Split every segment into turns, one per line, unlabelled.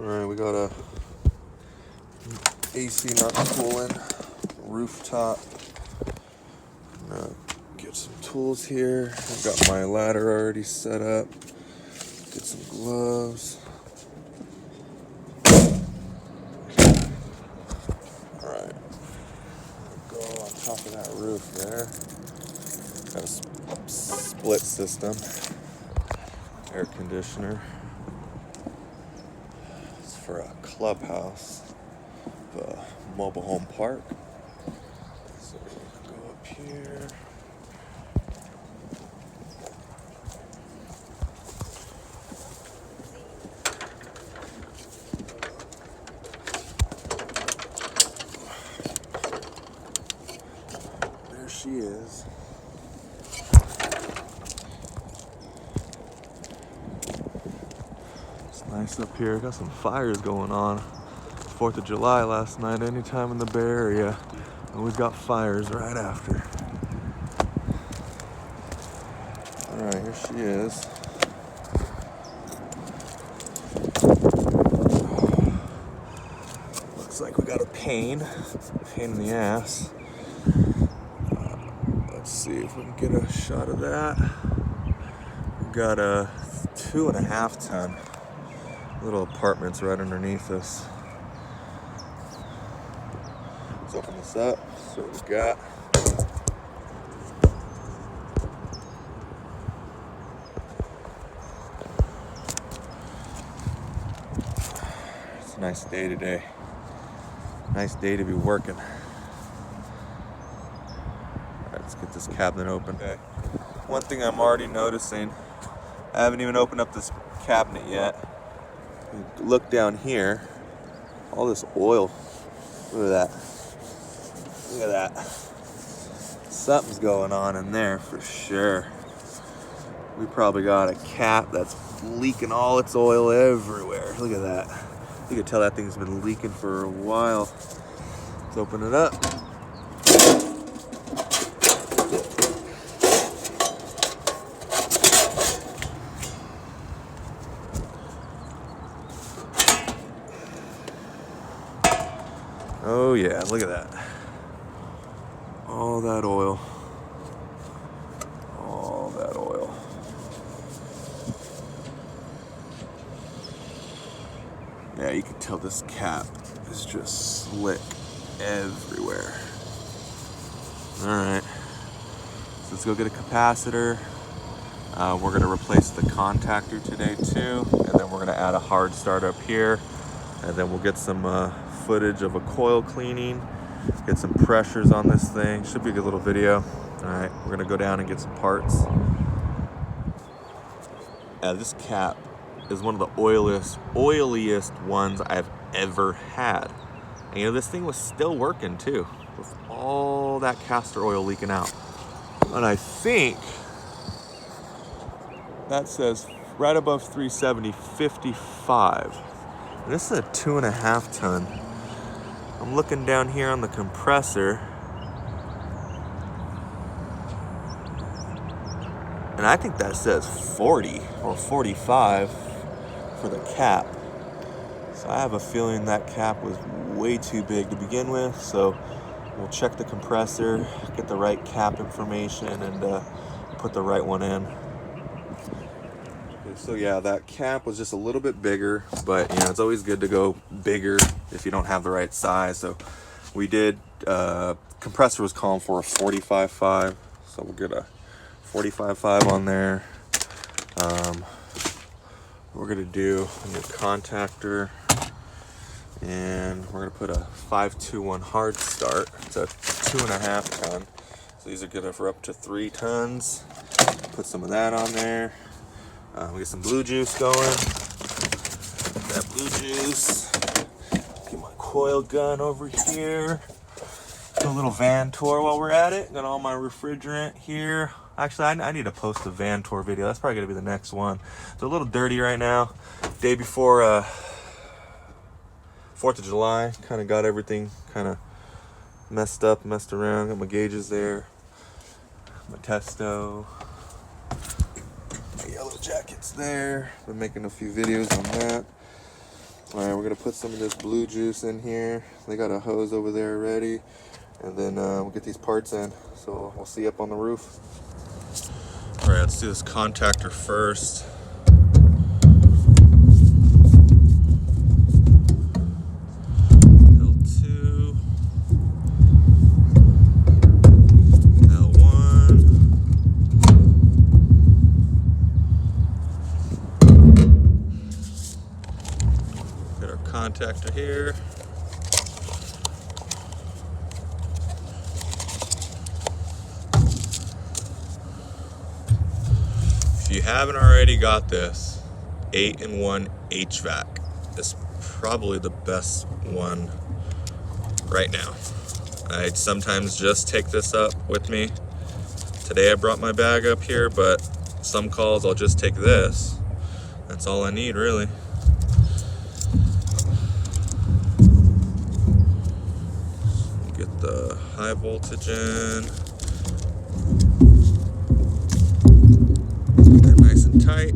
Alright, we got a AC not cooling rooftop. I'm gonna get some tools here. I've got my ladder already set up. Get some gloves. Alright, go on top of that roof there. Got a split system, air conditioner. It's for a clubhouse, a mobile home park. So we'll go up here. There she is. It's nice up here. Got some fires going on. 4th of July last night. Anytime in the Bay Area, always got fires right after. Alright, here she is. Looks like we got a pain in the ass. Let's see if we can get a shot of that. We got a 2.5 ton little apartments right underneath us. Let's open this up. See what we got. It's a nice day today. Nice day to be working. Alright, let's get this cabinet open. Okay. One thing I'm already noticing, I haven't even opened up this cabinet yet. Look down here, all this oil. Look at that. Look at that. Something's going on in there for sure. We probably got a cap that's leaking all its oil everywhere. Look at that. You can tell that thing's been leaking for a while. Let's open it up. Oh yeah, look at that. All that oil. All that oil. Yeah, you can tell this cap is just slick everywhere. Alright, so let's go get a capacitor. We're going to replace the contactor today too, and then we're going to add a hard start up here, and then we'll get some footage of a coil cleaning, get some pressures on this thing. Should be a good little video. Alright, we're going to go down and get some parts. This cap is one of the oiliest ones I've ever had. And you know, this thing was still working too, with all that castor oil leaking out. And I think that says right above 370, 55. And this is a 2.5 ton. I'm looking down here on the compressor, and I think that says 40 or 45 for the cap. So I have a feeling that cap was way too big to begin with, so we'll check the compressor, get the right cap information, and put the right one in. So yeah, that cap was just a little bit bigger, but you know, it's always good to go bigger if you don't have the right size. So we did, compressor was calling for a 45.5, so we'll get a 45.5 on there. We're gonna do a new contactor, and we're gonna put a 521 hard start. It's a 2.5 ton, so these are good for up to 3 tons. Put some of that on there. We get some blue juice going. That blue juice. Get my coil gun over here. Do a little van tour while we're at it. Got all my refrigerant here. Actually, I need to post a van tour video. That's probably gonna be the next one. It's a little dirty right now. Day before 4th of July. Kind of got everything kind of messed around. Got my gauges there. My testo. Yellow jackets there. Been making a few videos on that. Alright, we're going to put some of this blue juice in here. They got a hose over there ready. And then we'll get these parts in. So we'll see you up on the roof. Alright, let's do this contactor first. L2. L1. Get our contactor here. If you haven't already got this, 8-in-1 HVAC is probably the best one right now. I sometimes just take this up with me. Today I brought my bag up here, but some calls I'll just take this. That's all I need, really. Get the high voltage in. They're nice and tight.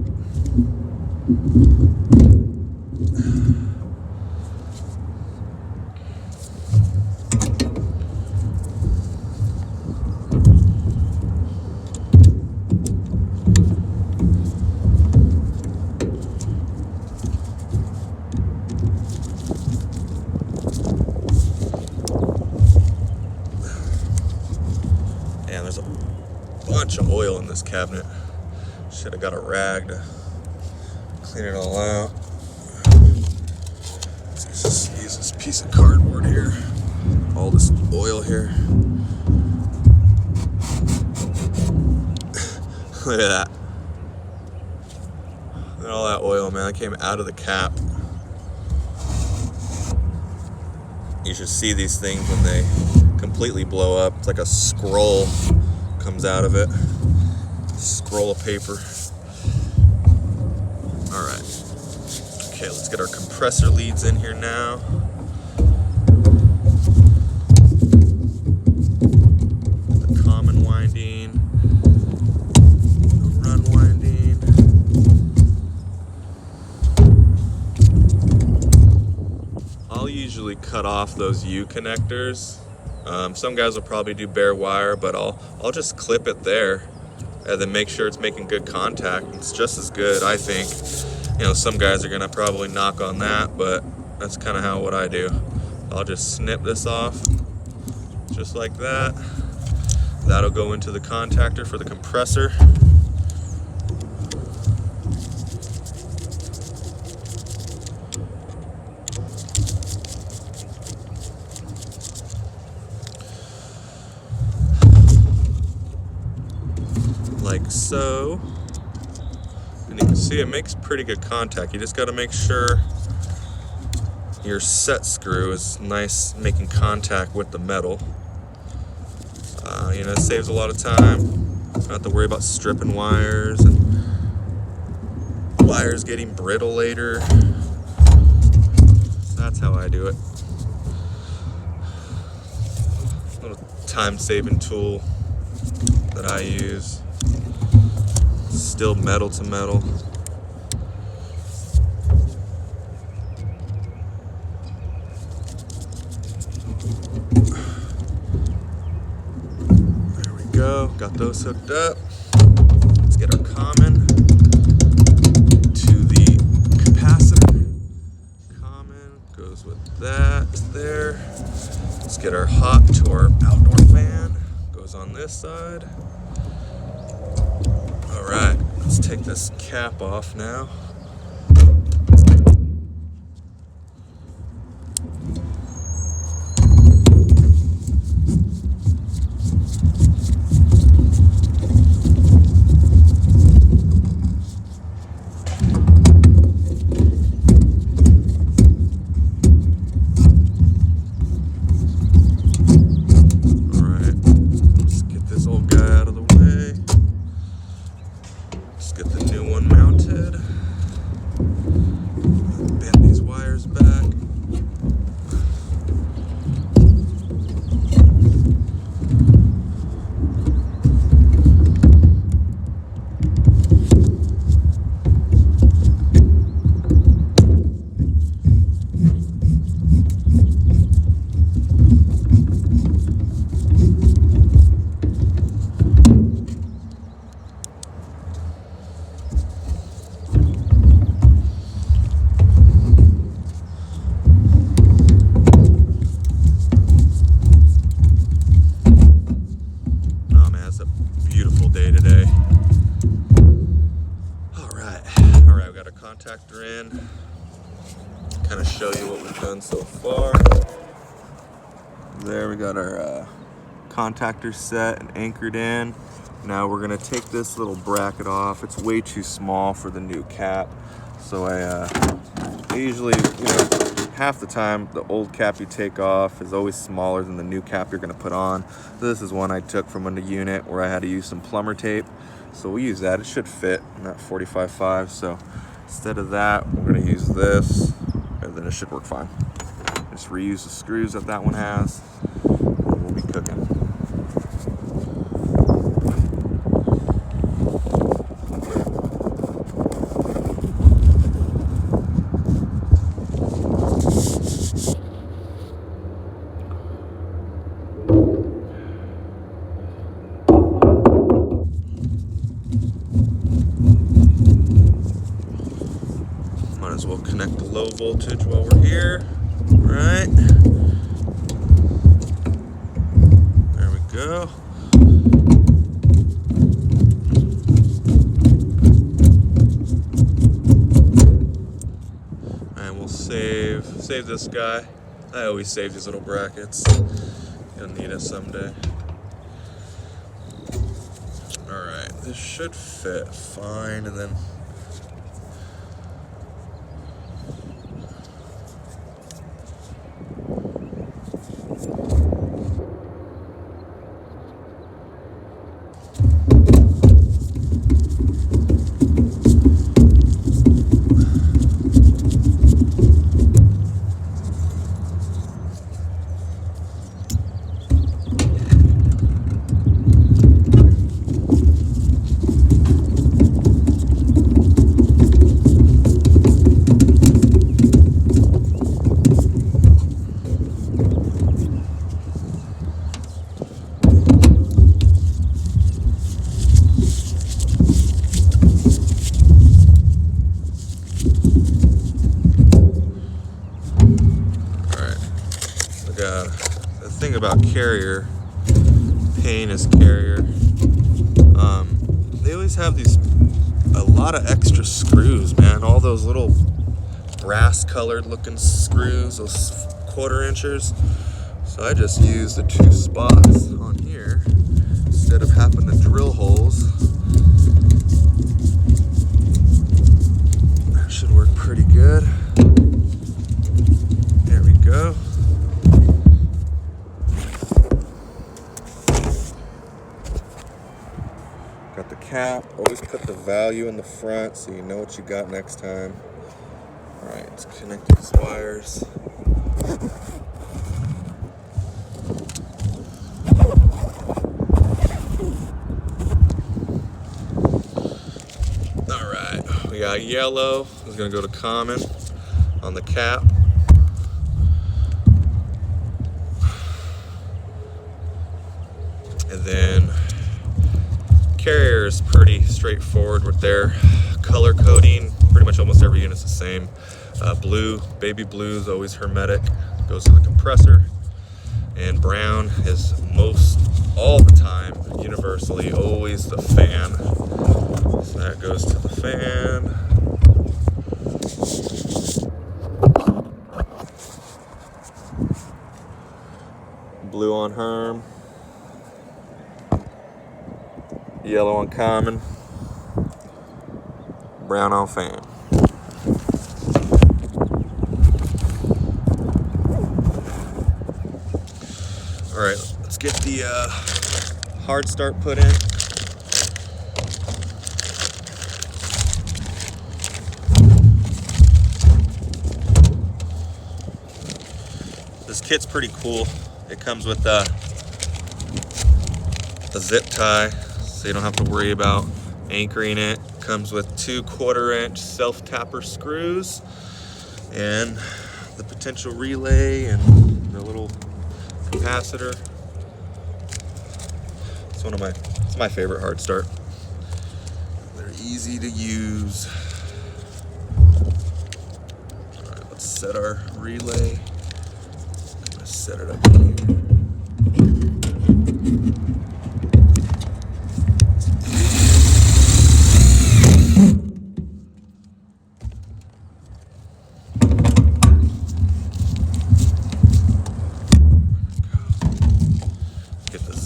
And there's a bunch of oil in this cabinet. Should have got a rag to clean it all out. Let's use this piece of cardboard here. All this oil here. Look at that. Look at all that oil, man. That came out of the cap. You should see these things when they completely blow up. It's like a scroll comes out of it. Scroll of paper. All right. Okay, let's get our compressor leads in here now. The common winding, the run winding. I'll usually cut off those U connectors. Some guys will probably do bare wire, but I'll just clip it there and then make sure it's making good contact. It's just as good, I think. You know, some guys are gonna probably knock on that, but that's kind of what I do. I'll just snip this off, just like that. That'll go into the contactor for the compressor. Like so, and you can see it makes pretty good contact. You just got to make sure your set screw is nice, making contact with the metal. You know, it saves a lot of time. Don't have to worry about stripping wires and wires getting brittle later. That's how I do it. Little time-saving tool that I use. Still metal to metal. There we go. Got those hooked up. Let's get our common to the capacitor. Common goes with that there. Let's get our hot to our outdoor fan. Goes on this side. All right, let's take this cap off now. All right, let's get this old guy out of the way. Get the new one mounted. kind of show you what we've done so far. There we got our contactor set and anchored in. Now we're gonna take this little bracket off. It's way too small for the new cap. So I usually, half the time the old cap you take off is always smaller than the new cap you're gonna put on. This is one I took from a unit where I had to use some plumber tape. So we use that, it should fit in that 45.5. So instead of that, we're gonna use this, and then it should work fine. Just reuse the screws that one has, and we'll be cooking. Might as well connect the low voltage while we're here. Right. There we go. And we'll save this guy. I always save these little brackets. You'll need it someday. Alright, this should fit fine, and then the thing about Carrier, Payne is Carrier, they always have a lot of extra screws, man. All those little brass colored looking screws, those 1/4 inchers. So I just use the 2 spots on here instead of having to drill holes. That should work pretty good. There we go. Got the cap. Always put the value in the front so you know what you got next time. Alright, let's connect these wires. Alright, we got yellow. It's going to go to common on the cap. And then Carrier is pretty straightforward with their color coding. Pretty much almost every unit's the same. Blue, baby blue is always hermetic, goes to the compressor. And brown is all the time, universally, always the fan. So that goes to the fan. Blue on Herm. Yellow on common, brown on fan. All right, let's get the hard start put in. This kit's pretty cool. It comes with a zip tie, so you don't have to worry about anchoring it. Comes with 2 1/4 inch self-tapper screws and the potential relay and the little capacitor. It's my favorite hard start. They're easy to use. All right, let's set our relay. I'm gonna set it up here.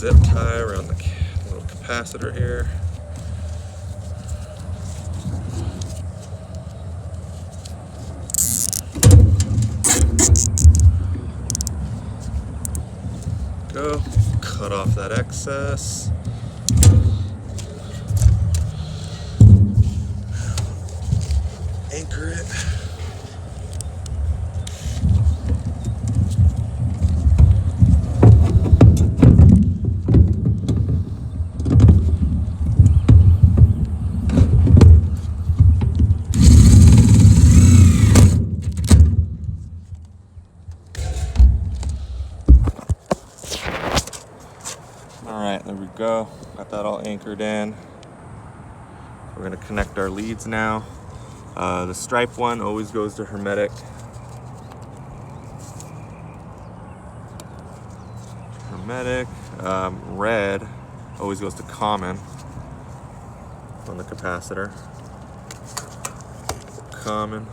zip tie around the little capacitor here. Go, cut off that excess. Anchor it. Alright, there we go. Got that all anchored in. We're going to connect our leads now. The stripe one always goes to hermetic. Hermetic. Red always goes to common on the capacitor. Common.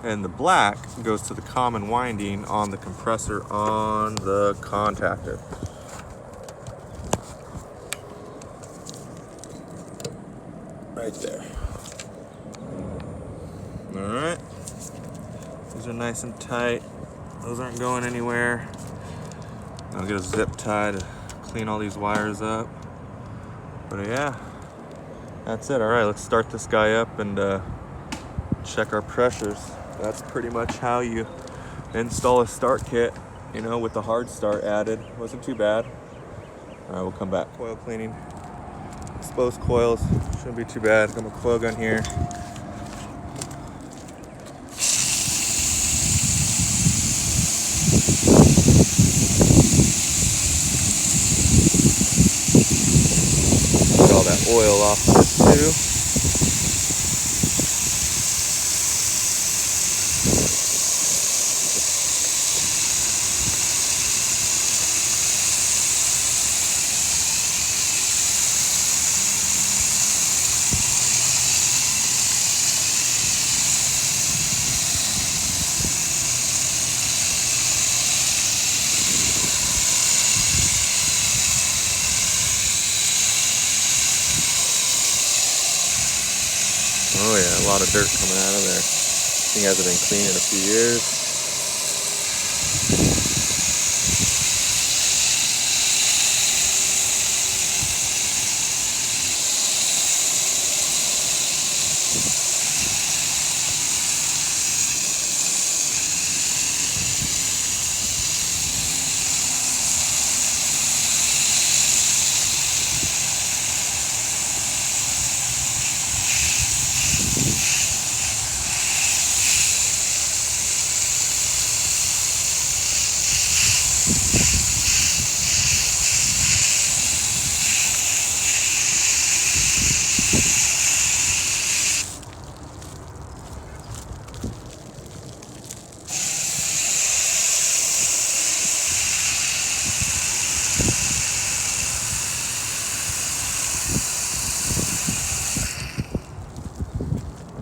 And the black goes to the common winding on the compressor on the contactor. Right there. Alright. These are nice and tight. Those aren't going anywhere. I'll get a zip tie to clean all these wires up. But yeah, that's it. Alright, let's start this guy up and check our pressures. That's pretty much how you install a start kit, you know, with the hard start added. Wasn't too bad. Alright, we'll come back. Coil cleaning. Exposed coils, shouldn't be too bad. Got my coil gun here. Get all that oil off of this too. Oh yeah, a lot of dirt coming out of there. Thing hasn't been cleaned in a few years.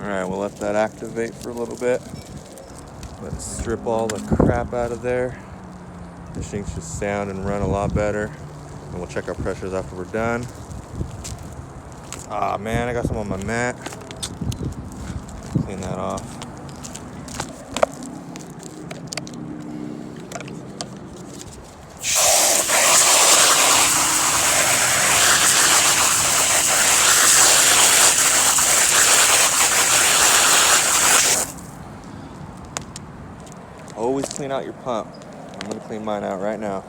Alright, we'll let that activate for a little bit. Let's strip all the crap out of there. This thing should sound and run a lot better. And we'll check our pressures after we're done. Ah man, I got some on my mat. Clean that off. Always clean out your pump. I'm gonna clean mine out right now.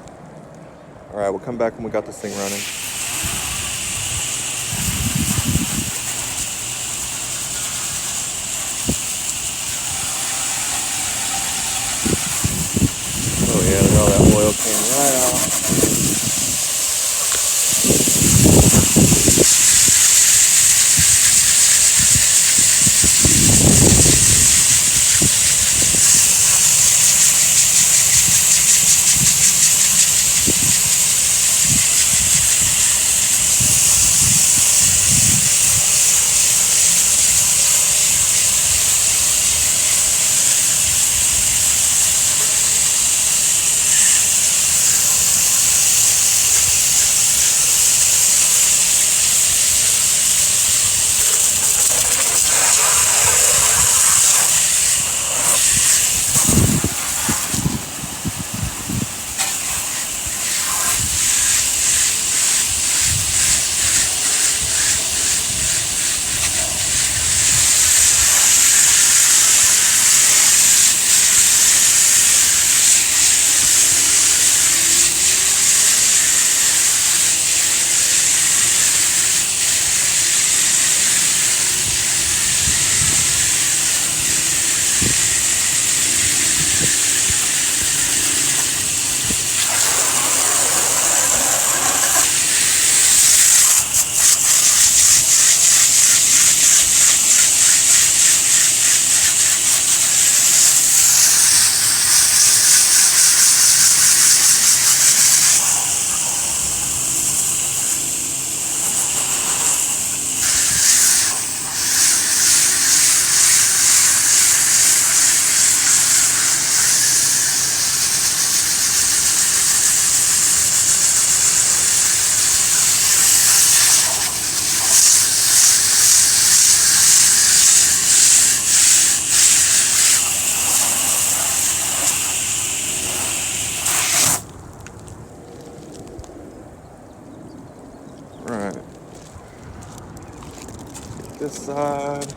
All right, we'll come back when we got this thing running. Oh yeah, look at all that oil came right off. this side.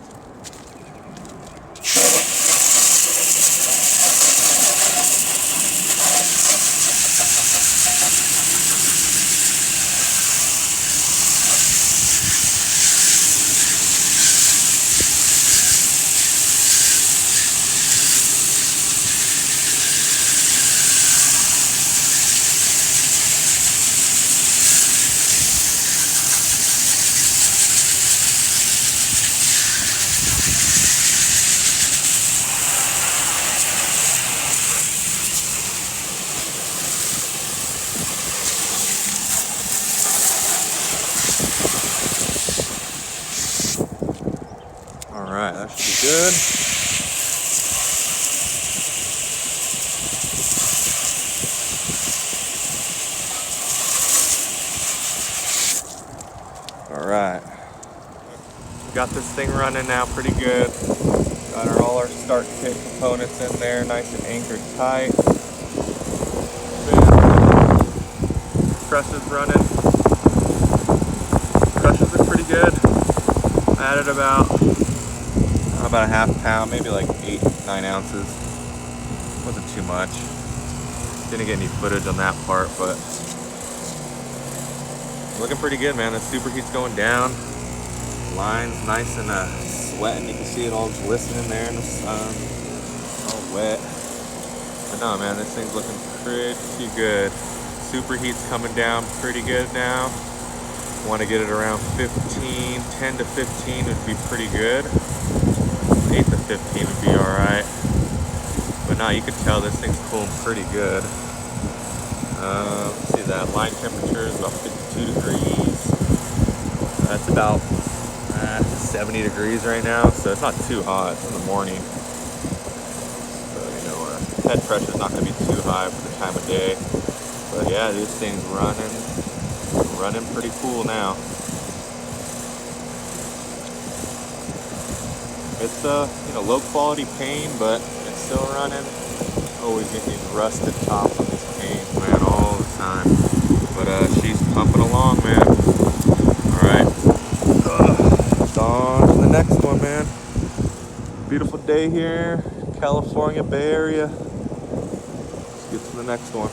Alright, that should be good. Alright. Got this thing running now pretty good. Got all our start kit components in there, nice and anchored tight. Presses running. Crushes look pretty good. Added about a half pound, maybe like 8-9 ounces. Wasn't too much. Didn't get any footage on that part, but looking pretty good, man. The superheat's going down. Line's nice and sweating. You can see it all glistening there in the sun. All wet. But no, man, this thing's looking pretty good. Superheat's coming down pretty good now. Want to get it around 15, 10 to 15 would be pretty good. 8 to 15 would be alright. But now you can tell this thing's cooling pretty good. Let's see, that line temperature is about 52 degrees. That's about 70 degrees right now, so it's not too hot. It's in the morning. So, you know, our head pressure's not going to be too high for the time of day. But yeah, this thing's running pretty cool now. It's you know, low quality pane, but it's still running. Always get these rusted tops on these panes, man, all the time. But she's pumping along, man. Alright. On to the next one, man. Beautiful day here, California Bay Area. Let's get to the next one.